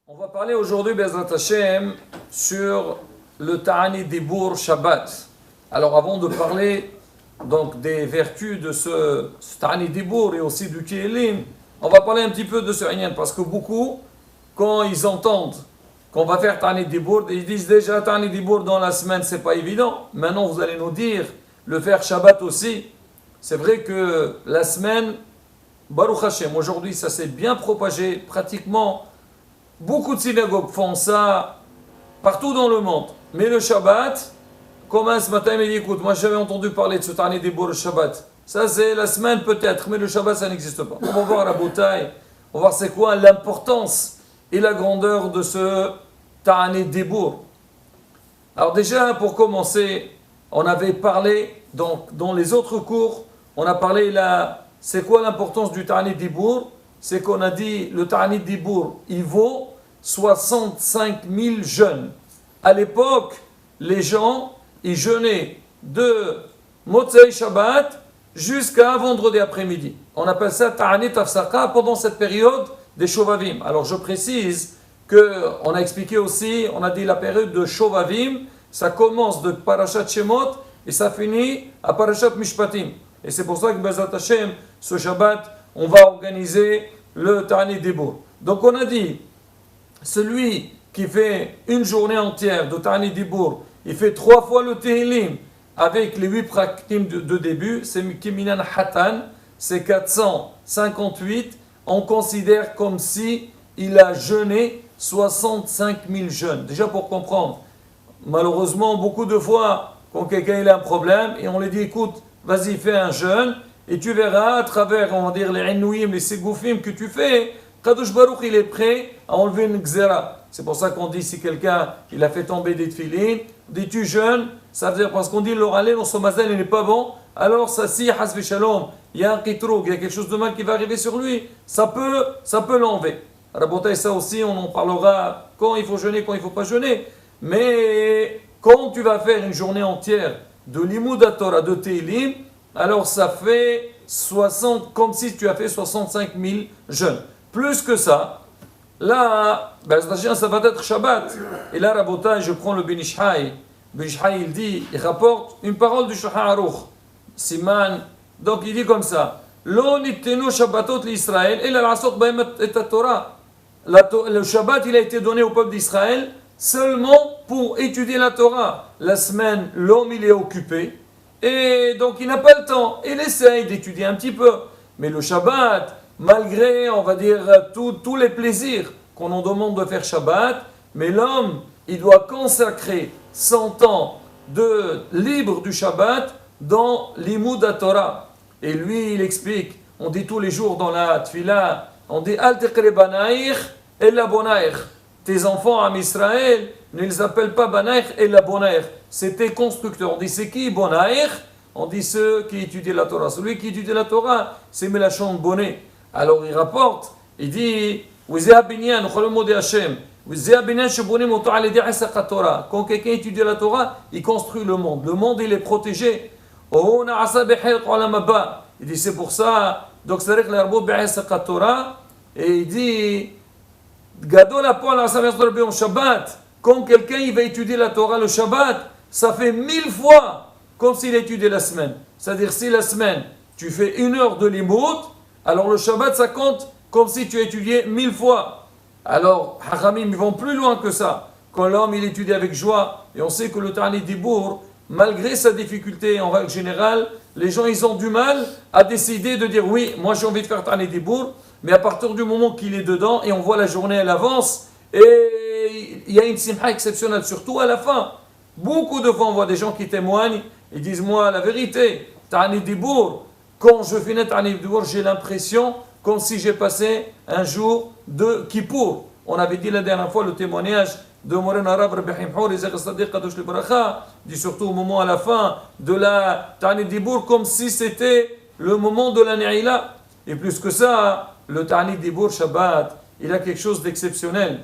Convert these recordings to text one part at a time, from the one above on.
On va parler aujourd'hui, Bezrat Hashem, sur le Ta'ani Dibour Shabbat. Alors avant de parler donc des vertus de ce Ta'ani Dibour et aussi du Tehillim, on va parler un petit peu de ce Inyan, parce que beaucoup, quand ils entendent qu'on va faire Ta'ani Dibour, ils disent déjà Ta'ani Dibour dans la semaine, c'est pas évident. Maintenant vous allez nous dire, le faire Shabbat aussi. C'est vrai que la semaine, Baruch Hashem, aujourd'hui ça s'est bien propagé, pratiquement. Beaucoup de synagogues font ça partout dans le monde. Mais le Shabbat, comme ce matin, il m'a dit, écoute, moi j'avais entendu parler de ce Ta'ani Dibour le Shabbat. Ça c'est la semaine peut-être, mais le Shabbat ça n'existe pas. On va voir la bouteille, on va voir c'est quoi l'importance et la grandeur de ce Ta'ani Dibour. Alors déjà, pour commencer, on avait parlé, donc dans les autres cours, on a parlé c'est quoi l'importance du Ta'ani Dibour? C'est qu'on a dit le Ta'ani Dibour, il vaut 65 000 jeûnes. À l'époque, les gens, ils jeûnaient de Motzei Shabbat jusqu'à vendredi après-midi. On appelle ça Ta'ani Tafsaka pendant cette période des Shovavim. Alors je précise qu'on a expliqué aussi, on a dit la période de Shovavim, ça commence de Parashat Shemot et ça finit à Parashat Mishpatim. Et c'est pour ça que Bezrat Hashem, ce Shabbat, on va organiser le Ta'ani Dibour. Donc on a dit, celui qui fait une journée entière de Ta'ani Dibour, il fait 3 fois le Tehillim avec les 8 praktim de début, c'est Kiminan Hatan, c'est 458, on considère comme si il a jeûné 65 000 jeûnes. Déjà pour comprendre, malheureusement beaucoup de fois, quand quelqu'un a un problème, et on lui dit, écoute, vas-y, fais un jeûne, et tu verras à travers, on va dire, les inouïm, les ségoufim que tu fais, Kadosh Baruch, il est prêt à enlever une xéra. C'est pour ça qu'on dit, si quelqu'un, il a fait tomber des tefilines, dis-tu jeûne, ça veut dire, parce qu'on dit, l'oralé, dans son mazel, il n'est pas bon, alors ça, si, hasvi shalom, il y a un kitroug, il y a quelque chose de mal qui va arriver sur lui, ça peut l'enlever. Rabotai, ça aussi, on en parlera quand il faut jeûner, quand il ne faut pas jeûner. Mais quand tu vas faire une journée entière de Limud Torah, de Tehillim, alors ça fait 60, comme si tu as fait 65 000 jeûnes. Plus que ça, là, ça va être Shabbat. Et là, Rabotai, je prends le Ben Ish Hai. Ben Ish Hai, il rapporte une parole du Shulchan Aruch. Siman, donc il dit comme ça, Lo nittenu Shabbatot l'Israël, et la asot bahem et Torah. Le Shabbat, il a été donné au peuple d'Israël seulement pour étudier la Torah. La semaine, l'homme, il est occupé. Et donc il n'a pas le temps, il essaye d'étudier un petit peu. Mais le Shabbat, malgré, on va dire, tous les plaisirs qu'on en demande de faire Shabbat, mais l'homme, il doit consacrer son temps de libre du Shabbat dans l'Imud Torah. Et lui, il explique, on dit tous les jours dans la Tfila, on dit Al teqre banaïr ella bonaïr. Tes enfants à Israël, ne les appellent pas Banaïr et la Bonaïr. C'est tes constructeurs. On dit c'est qui Bonaïr? On dit ceux qui étudient la Torah. Celui qui étudie la Torah, c'est Melachon Boné. Alors il rapporte, il dit quand quelqu'un étudie la Torah, il construit le monde. Le monde, il est protégé. Il dit c'est pour ça. Donc c'est vrai que Torah, et il dit Shabbat, quand quelqu'un il va étudier la Torah le Shabbat, ça fait 1000 fois comme s'il étudiait la semaine. C'est-à-dire si la semaine tu fais 1 heure de limoud, alors le Shabbat ça compte comme si tu étudiais 1000 fois. Alors Hachamim ils vont plus loin que ça. Quand l'homme il étudie avec joie, et on sait que le Ta'ani Dibour, malgré sa difficulté en règle générale, les gens ils ont du mal à décider de dire oui, moi j'ai envie de faire Ta'ani Dibour. Mais à partir du moment qu'il est dedans, et on voit la journée, elle avance, et il y a une simha exceptionnelle, surtout à la fin. Beaucoup de fois, on voit des gens qui témoignent, ils disent, moi, la vérité, Ta'ani Dibour, quand je finis Ta'ani Dibour, j'ai l'impression comme si j'ai passé un jour de Kippour. On avait dit la dernière fois le témoignage de Moren Arab, Rabbi Himhour, dit surtout au moment à la fin de la Ta'ani Dibour, comme si c'était le moment de la Ne'ila. Et plus que ça, le Ta'ani Dibour Shabbat, il a quelque chose d'exceptionnel.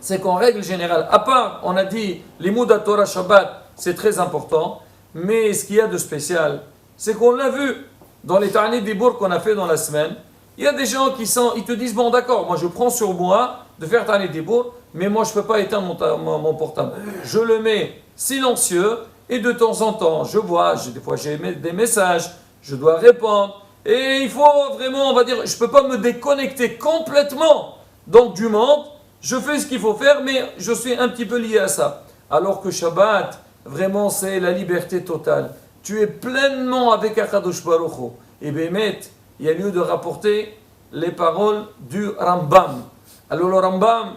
C'est qu'en règle générale, à part, on a dit, l'Imud Torah Shabbat, c'est très important, mais ce qu'il y a de spécial, c'est qu'on l'a vu dans les Ta'ani Dibour qu'on a fait dans la semaine, Il y a des gens ils te disent, bon d'accord, moi je prends sur moi de faire Ta'anit Dibour, mais moi je ne peux pas éteindre mon portable. Je le mets silencieux et de temps en temps, je vois, des fois j'ai des messages, je dois répondre. Et il faut vraiment, on va dire, je ne peux pas me déconnecter complètement donc, du monde. Je fais ce qu'il faut faire, mais je suis un petit peu lié à ça. Alors que Shabbat, vraiment, c'est la liberté totale. Tu es pleinement avec Akadosh Baruch Hu. Et Bémet, il y a lieu de rapporter les paroles du Rambam. Alors le Rambam,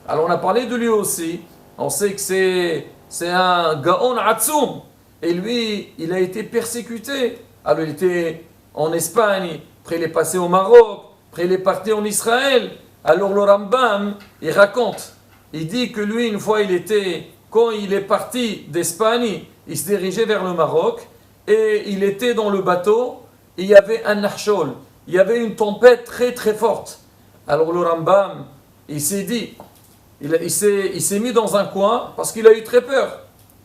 alors on a parlé de lui aussi. On sait que c'est un Gaon Atsoum. Et lui, il a été persécuté. Alors il était en Espagne, après il est passé au Maroc, après il est parti en Israël. Alors le Rambam, il raconte, il dit que lui, une fois, quand il est parti d'Espagne, il se dirigeait vers le Maroc, et il était dans le bateau, et il y avait un nachol, il y avait une tempête très très forte. Alors le Rambam, il s'est dit, il s'est mis dans un coin, parce qu'il a eu très peur,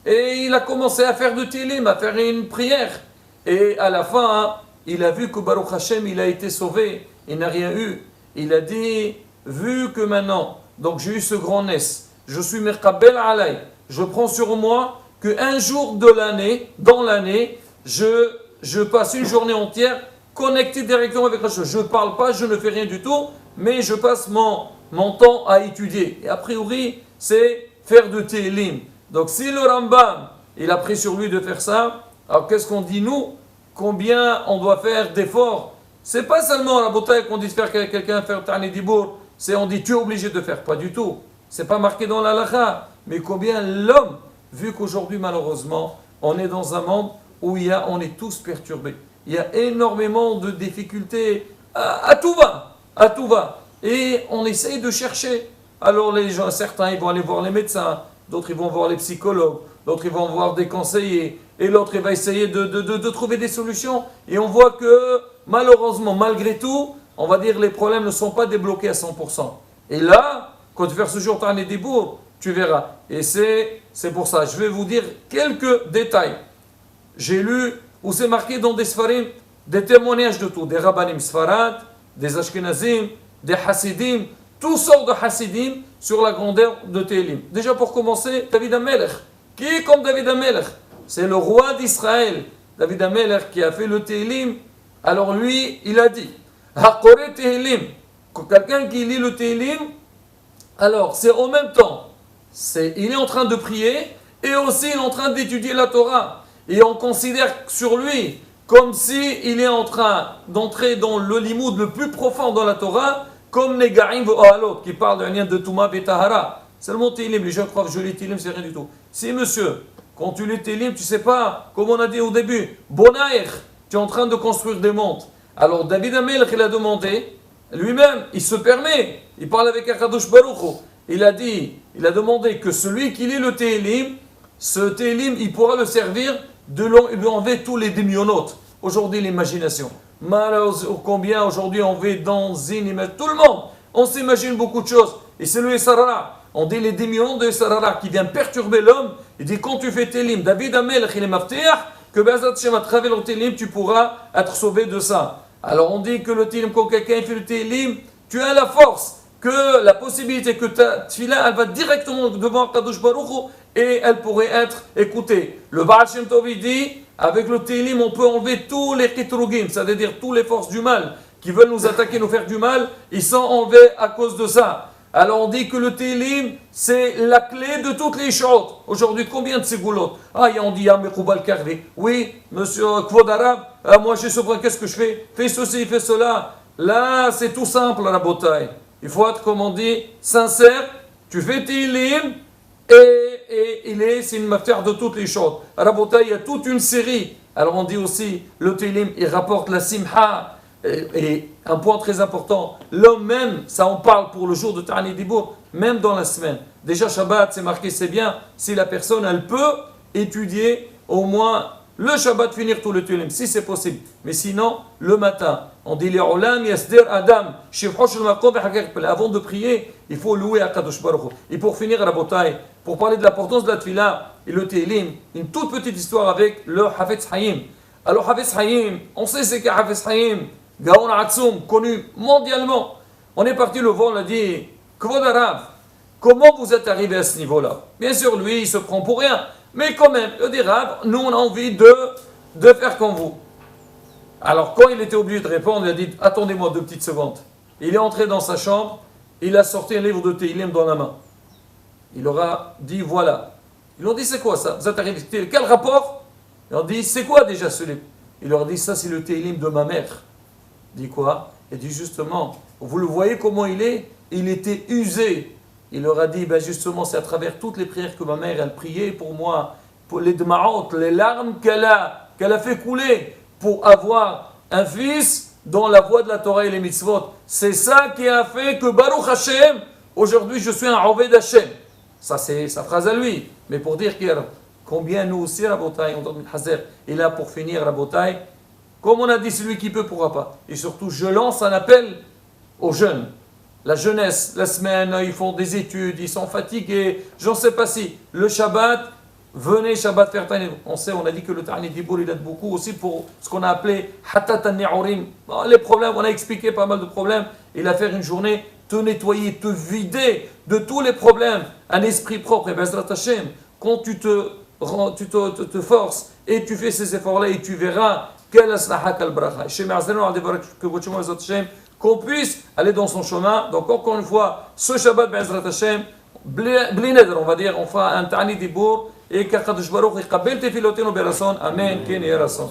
et il a commencé à faire de télim, à faire une prière, et à la fin, il a vu que Baruch Hashem, il a été sauvé, il n'a rien eu. Il a dit, vu que maintenant, donc j'ai eu ce grand nes, je suis merkabel alay, je prends sur moi qu'un jour de l'année, dans l'année, je passe une journée entière connecté directement avec la chose. Je ne parle pas, je ne fais rien du tout, mais je passe mon temps à étudier. Et a priori, c'est faire de télim. Donc si le Rambam, il a pris sur lui de faire ça, alors qu'est-ce qu'on dit nous? Combien on doit faire d'efforts? C'est pas seulement la bouteille qu'on dit de faire quelqu'un faire Ta'anit Dibour, c'est on dit tu es obligé de faire, pas du tout. C'est pas marqué dans la halakha. Mais combien l'homme, vu qu'aujourd'hui malheureusement, on est dans un monde où on est tous perturbés. Il y a énormément de difficultés à tout va, à tout va. Et on essaye de chercher. Alors les gens, certains ils vont aller voir les médecins, d'autres ils vont voir les psychologues, d'autres ils vont voir des conseillers, et l'autre il va essayer de trouver des solutions. Et on voit que malheureusement, malgré tout, on va dire les problèmes ne sont pas débloqués à 100%. Et là, quand tu fais ce jour Ta'anit Dibour, tu verras. Et c'est pour ça. Je vais vous dire quelques détails. J'ai lu où c'est marqué dans des Sfarim, des témoignages de tout. Des Rabbanim Sfarad, des Ashkenazim, des Hasidim, toutes sortes de Hasidim sur la grandeur de Télim. Déjà pour commencer, David HaMelech. Qui est comme David HaMelech? C'est le roi d'Israël. David HaMelech qui a fait le Télim. Alors lui, il a dit, Haqore Tehillim, quelqu'un qui lit le Tehillim, alors c'est en même temps, il est en train de prier et aussi il est en train d'étudier la Torah. Et on considère sur lui comme si il est en train d'entrer dans le limoud le plus profond dans la Torah, comme les Negaim Ohalot qui parlent d'un lien de Touma Betahara. Seulement Tehillim, les gens croient que je lis Tehillim, c'est rien du tout. Si monsieur, quand tu lis Tehillim, tu ne sais pas, comme on a dit au début, Bonaïr, tu es en train de construire des mondes. Alors David HaMelech, il a demandé, lui-même, il se permet, il parle avec Akadosh Baruch Hu, il a demandé que celui qui lit le Tehillim, ce Tehillim, il pourra le servir de lui enlever tous les démionotes. Aujourd'hui, l'imagination. Malheureusement, combien aujourd'hui on vit dans tout le monde, on s'imagine beaucoup de choses. Et c'est le Essarara. On dit les démionotes de Essarara qui viennent perturber l'homme. Il dit quand tu fais Tehillim, David HaMelech, il est maftiach, que Be'ezrat Hashem, à travers le Tehillim, tu pourras être sauvé de ça. Alors on dit que le Tehillim, quand quelqu'un fait le Tehillim, tu as la force, que la possibilité que ta tefila, elle va directement devant Kadosh Baruch Hu et elle pourrait être écoutée. Le Baal Shem Tov dit, avec le Tehillim, on peut enlever tous les kitrugim, c'est-à-dire toutes les forces du mal qui veulent nous attaquer, nous faire du mal, ils sont enlevés à cause de ça. Alors on dit que le Tehillim, c'est la clé de toutes les choses. Aujourd'hui, combien de ségoulottes? On dit, Mekoubal Karvi. Oui, monsieur Kvod Arabe, moi je suis souverain, qu'est-ce que je fais? Fais ceci, fais cela. Là, c'est tout simple, la bataille. Il faut être, comme on dit, sincère. Tu fais Tehillim, et c'est une matière de toutes les choses. À la bataille, il y a toute une série. Alors on dit aussi, le Tehillim, il rapporte la simha. Et un point très important, l'homme même, ça on parle pour le jour de Ta'anit Dibour, même dans la semaine. Déjà Shabbat, c'est marqué, c'est bien, si la personne, elle peut étudier au moins le Shabbat, finir tout le Tehillim, si c'est possible. Mais sinon, le matin, on dit les Olam, Yasdir Adam, avant de prier, il faut louer Akadosh Baruch Hu. Et pour finir, Rabotai, pour parler de l'importance de la Tefila et le Tehillim, une toute petite histoire avec le Hafetz Haïm. Alors Hafetz Haïm, on sait c'est qu'un Hafetz Haïm. Gaon Atsoum, connu mondialement. On est parti le voir, on a dit, Kvod Arav, comment vous êtes arrivé à ce niveau-là? Bien sûr, lui, il se prend pour rien. Mais quand même, il dit, Rav, nous, on a envie de faire comme vous. Alors, quand il était obligé de répondre, il a dit, attendez-moi 2 petites secondes. Il est entré dans sa chambre, il a sorti un livre de Tehillim dans la main. Il leur a dit, voilà. Ils lui ont dit, c'est quoi ça? Vous êtes arrivé, quel rapport? Ils ont dit, c'est quoi déjà ce livre? Il leur a dit, ça c'est le Tehillim de ma mère. Il dit quoi? Il dit justement, vous le voyez comment il est? Il était usé. Il leur a dit, ben justement, c'est à travers toutes les prières que ma mère, elle priait pour moi, pour les dma'ot, les larmes qu'elle a fait couler pour avoir un fils dans la voie de la Torah et les mitzvot. C'est ça qui a fait que Baruch Hashem, aujourd'hui je suis un Oved Hashem. Ça c'est sa phrase à lui. Mais pour dire combien nous aussi, Rabotai, on donne Hazer, et là pour finir, Rabotai, comme on a dit, celui qui peut pourra pas. Et surtout, je lance un appel aux jeunes. La jeunesse, la semaine, ils font des études, ils sont fatigués, j'en sais pas si. Le Shabbat, venez Shabbat faire Ta'anid. On sait, on a dit que le Ta'anid Dibour, il aide beaucoup aussi pour ce qu'on a appelé Hatat An-Ni'urim. Les problèmes, on a expliqué pas mal de problèmes. Il a fait une journée, te nettoyer, te vider de tous les problèmes. Un esprit propre, et Bezrat Hashem, quand tu te forces et tu fais ces efforts-là et tu verras quel aslaha kal bracha. Qu'on puisse aller dans son chemin. Donc encore une fois, ce Shabbat Bezrat Hashem, blineder, on va dire, on fera un Ta'anid Dibour et qu'Akadosh Baruch Hu yaqabbal tefilotenu berason. Amen. Ken yeh rason.